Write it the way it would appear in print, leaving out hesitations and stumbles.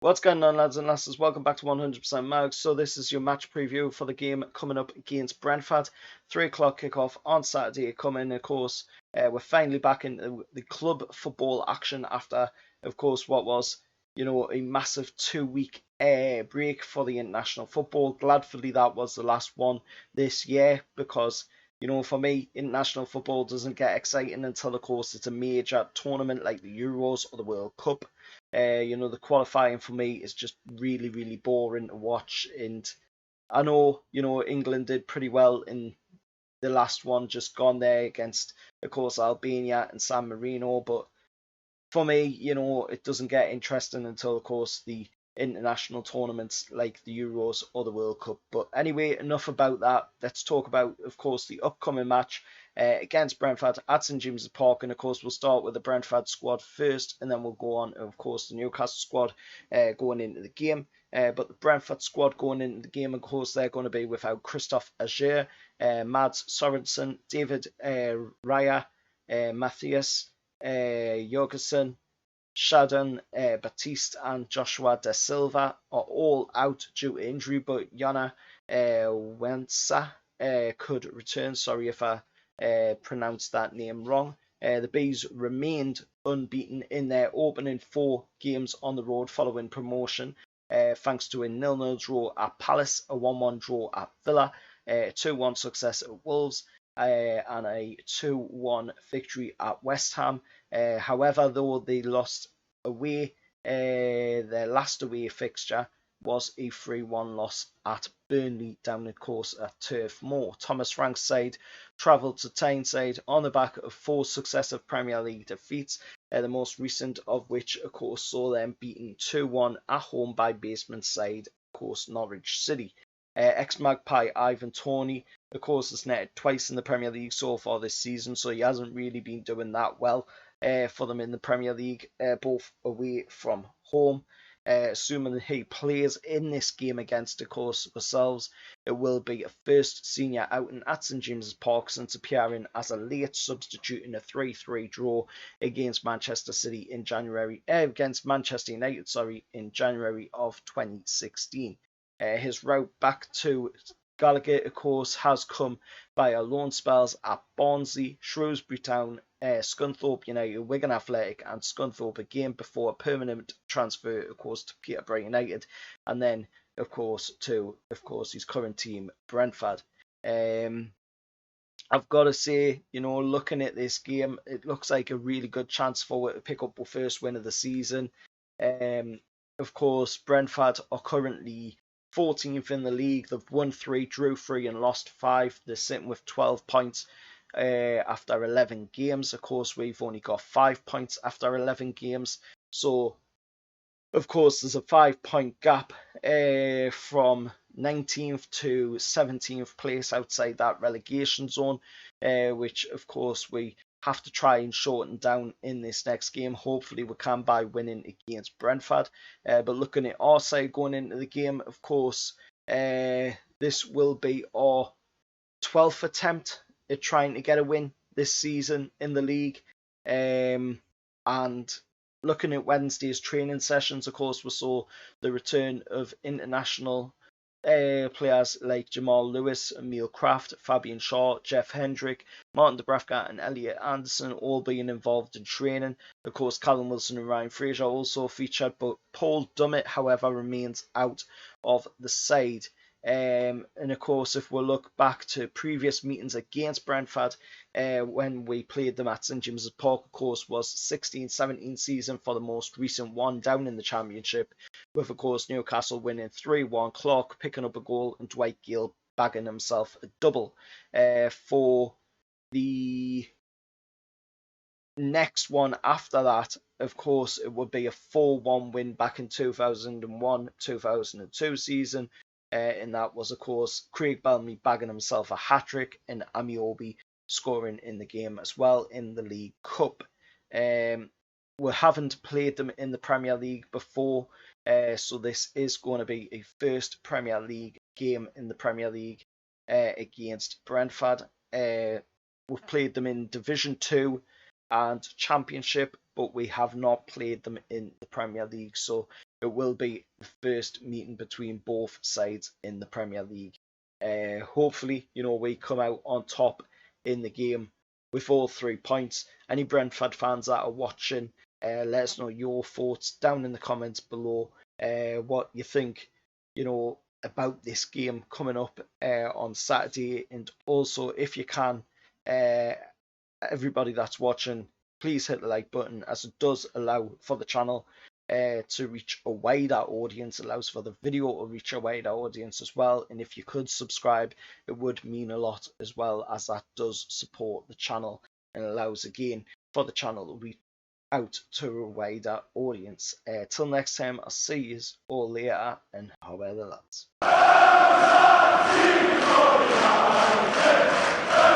What's going on, lads and lasses? Welcome back to 100% Mag. So this is your match preview for the game coming up against Brentford. 3 o'clock kickoff on Saturday coming, of course. We're finally back in the club football action after, of course, what was, a massive 2-week break for the international football. Gladly that was the last one this year because, for me, international football doesn't get exciting until, of course, it's a major tournament like the Euros or the World Cup. The qualifying for me is just really, really boring to watch. And I know, England did pretty well in the last one, just gone there against, of course, Albania and San Marino. But for me, it doesn't get interesting until, of course, the international tournaments like the Euros or the World Cup. But anyway, enough about that. Let's talk about, of course, the upcoming match against Brentford at St James's Park. And of course, we'll start with the Brentford squad first, and then we'll go on, of course, the Newcastle squad going into the game. But the Brentford squad going into the game, of course, they're going to be without Christoph Ager, Mads Sorensen, David Raya, Matthias Jorgensen, Shadon Batiste and Joshua Da Silva are all out due to injury, but Jana Wensa could return. Sorry if I pronounced that name wrong. The Bees remained unbeaten in their opening 4 games on the road following promotion, thanks to a 0-0 draw at Palace, a 1-1 draw at Villa, a 2-1 success at Wolves, and a 2-1 victory at West Ham. However, though they lost away, their last away fixture was a 3-1 loss at Burnley down the course at Turf Moor. Thomas Frank's side travelled to Tyneside on the back of 4 successive Premier League defeats, the most recent of which, of course, saw them beaten 2-1 at home by basement side, of course, Norwich City. Ex-Magpie Ivan Toney, of course, has netted twice in the Premier League so far this season, so he hasn't really been doing that well for them in the Premier League, both away from home. Assuming he plays in this game against, of course, ourselves, it will be a first senior outing at St James's Park since appearing as a late substitute in a 3-3 draw against Manchester City in January, against Manchester United, in January of 2016. His route back to Gallagher, of course, has come via loan spells at Barnsley, Shrewsbury Town, Scunthorpe United, Wigan Athletic, and Scunthorpe again before a permanent transfer, of course, to Peterborough United, and then, of course, to his current team, Brentford. I've got to say, looking at this game, it looks like a really good chance for it to pick up the first win of the season. Of course, Brentford are currently 14th in the league. They've won 3, drew 3 and lost 5. They're sitting with 12 points after 11 games. Of course, we've only got 5 points after 11 games. So, of course, there's a 5-point gap from 19th to 17th place outside that relegation zone, which, of course, we have to try and shorten down in this next game. Hopefully we can by winning against Brentford. But looking at our side going into the game, of course, this will be our 12th attempt at trying to get a win this season in the league. And looking at Wednesday's training sessions, of course, we saw the return of international players like Jamal Lewis, Emil Kraft, Fabian Shaw, Jeff Hendrick, Martin Dubravka and Elliot Anderson all being involved in training. Of course, Callum Wilson and Ryan Fraser also featured, but Paul Dummett, however, remains out of the side. And of course, if we look back to previous meetings against Brentford, when we played them at St James's Park, of course, was 16-17 season for the most recent one down in the Championship, with, of course, Newcastle winning 3-1, Clark picking up a goal and Dwight Gale bagging himself a double. For the next one after that, of course, it would be a 4-1 win back in 2001-2002 season. And that was, of course, Craig Bellamy bagging himself a hat-trick and Amiobi scoring in the game as well in the League Cup. We haven't played them in the Premier League before, so this is going to be a first Premier League game in the Premier League against Brentford. We've played them in Division 2 and Championship, but we have not played them in the Premier League. So it will be the first meeting between both sides in the Premier League. Hopefully, we come out on top in the game with all 3 points. Any Brentford fans that are watching, let us know your thoughts down in the comments below. What you think, about this game coming up on Saturday, and also if you can, everybody that's watching, please hit the like button, as it does allow for the channel to reach a wider audience, allows for the video to reach a wider audience as well. And if you could subscribe, it would mean a lot, as well as that does support the channel and allows again for the channel to reach out to a wider audience. Till next time, I'll see you all later, and how are the lads?